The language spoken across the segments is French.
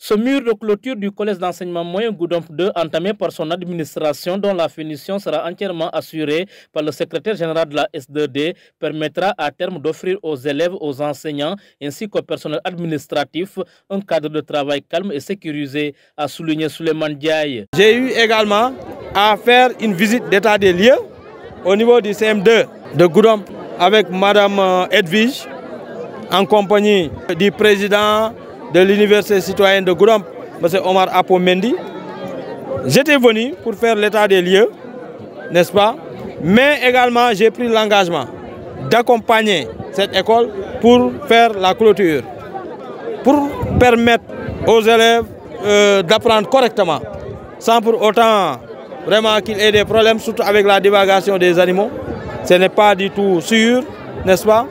Ce mur de clôture du collège d'enseignement moyen Goudomp 2, entamé par son administration, dont la finition sera entièrement assurée par le secrétaire général de la S2D, permettra à terme d'offrir aux élèves, aux enseignants ainsi qu'au personnel administratif un cadre de travail calme et sécurisé, a souligné Souleymane Diaye. J'ai eu également à faire une visite d'état des lieux au niveau du CM2 de Goudomp avec Madame Edwige, en compagnie du président de l'université citoyenne de Goudomp, M. Omar Apomendi. J'étais venu pour faire l'état des lieux, n'est-ce pas? Mais également j'ai pris l'engagement d'accompagner cette école pour faire la clôture, pour permettre aux élèves d'apprendre correctement, sans pour autant vraiment qu'il y ait des problèmes, surtout avec la divagation des animaux. Ce n'est pas du tout sûr, n'est-ce pas?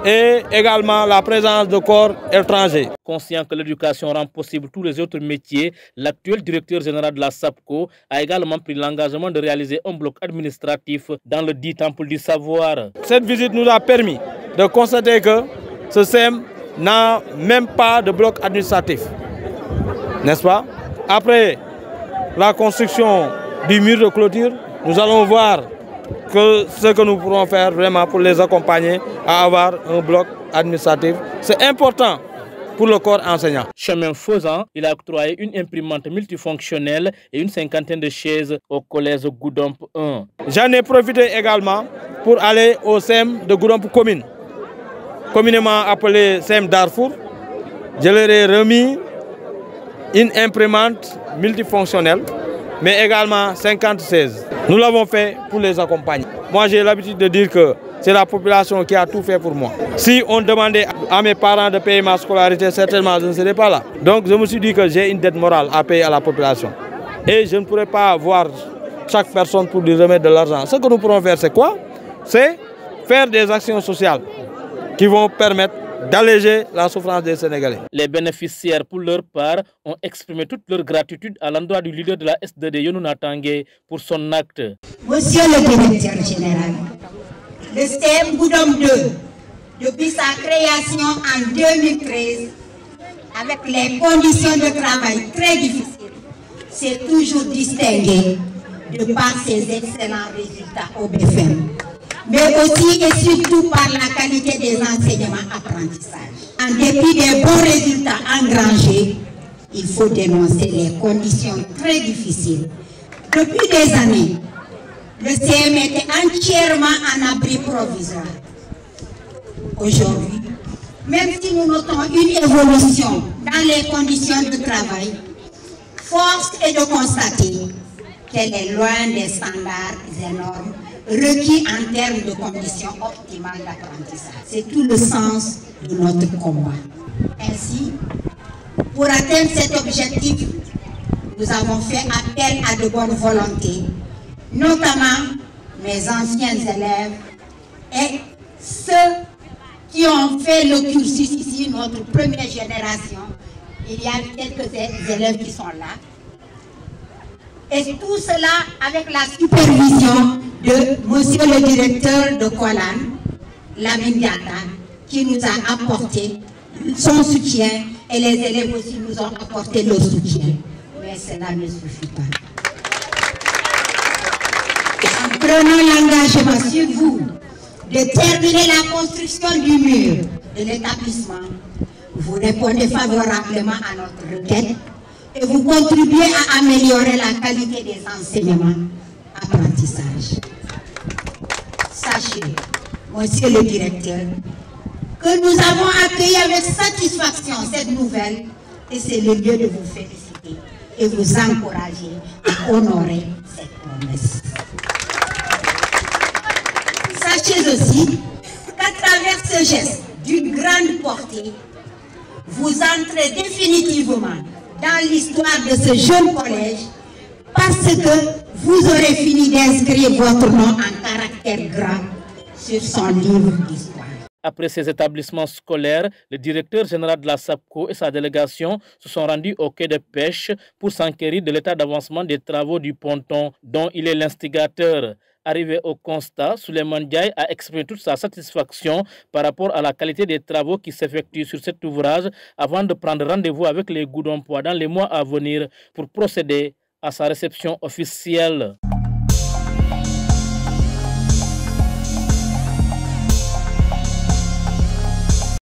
Et également la présence de corps étrangers. Conscient que l'éducation rend possible tous les autres métiers, l'actuel directeur général de la SAPCO a également pris l'engagement de réaliser un bloc administratif dans le dit temple du savoir. Cette visite nous a permis de constater que ce CEM n'a même pas de bloc administratif, n'est-ce pas? Après la construction du mur de clôture, nous allons voir ce que nous pourrons faire vraiment pour les accompagner à avoir un bloc administratif. C'est important pour le corps enseignant. Chemin faisant, il a octroyé une imprimante multifonctionnelle et une cinquantaine de chaises au collège Goudomp 1. J'en ai profité également pour aller au CEM de Goudomp commune, communément appelé CEM Darfour. Je leur ai remis une imprimante multifonctionnelle, mais également 50 chaises. Nous l'avons fait pour les accompagner. Moi, j'ai l'habitude de dire que c'est la population qui a tout fait pour moi. Si on demandait à mes parents de payer ma scolarité, certainement je ne serais pas là. Donc je me suis dit que j'ai une dette morale à payer à la population. Et je ne pourrais pas voir chaque personne pour lui remettre de l'argent. Ce que nous pourrons faire, c'est quoi? C'est faire des actions sociales qui vont permettre d'alléger la souffrance des Sénégalais. Les bénéficiaires, pour leur part, ont exprimé toute leur gratitude à l'endroit du leader de la S2D, Yonouna Tangué, pour son acte. Monsieur le directeur général, le CEM Goudomp 2, depuis sa création en 2013, avec les conditions de travail très difficiles, s'est toujours distingué de par ses excellents résultats au BFM, mais aussi et surtout par la qualité des enseignements apprentissages. En dépit des bons résultats engrangés, il faut dénoncer les conditions très difficiles. Depuis des années, le CM était entièrement en abri provisoire. Aujourd'hui, même si nous notons une évolution dans les conditions de travail, force est de constater qu'elle est loin des standards énormes requis en termes de conditions optimales d'apprentissage. C'est tout le sens de notre combat. Ainsi, pour atteindre cet objectif, nous avons fait appel à de bonnes volontés, notamment mes anciens élèves et ceux qui ont fait le cursus ici, notre première génération. Il y a quelques élèves qui sont là. Et tout cela avec la supervision de monsieur le directeur de Kolan, Lamine Diatta, qui nous a apporté son soutien et les élèves aussi nous ont apporté leur soutien. Mais cela ne suffit pas. En prenant l'engagement sur vous de terminer la construction du mur de l'établissement, vous répondez favorablement à notre requête et vous contribuez à améliorer la qualité des enseignements apprentissage. Sachez, monsieur le directeur, que nous avons accueilli avec satisfaction cette nouvelle et c'est le lieu de vous féliciter et vous encourager à honorer cette promesse. Sachez aussi qu'à travers ce geste d'une grande portée, vous entrez définitivement dans l'histoire de ce jeune collège parce que vous aurez fini d'inscrire votre nom en caractère grand sur son livre d'histoire. Après ces établissements scolaires, le directeur général de la SAPCO et sa délégation se sont rendus au quai de pêche pour s'enquérir de l'état d'avancement des travaux du ponton dont il est l'instigateur. Arrivé au constat, Souleymane Ndiaye a exprimé toute sa satisfaction par rapport à la qualité des travaux qui s'effectuent sur cet ouvrage avant de prendre rendez-vous avec les Goudompois dans les mois à venir pour procéder à sa réception officielle.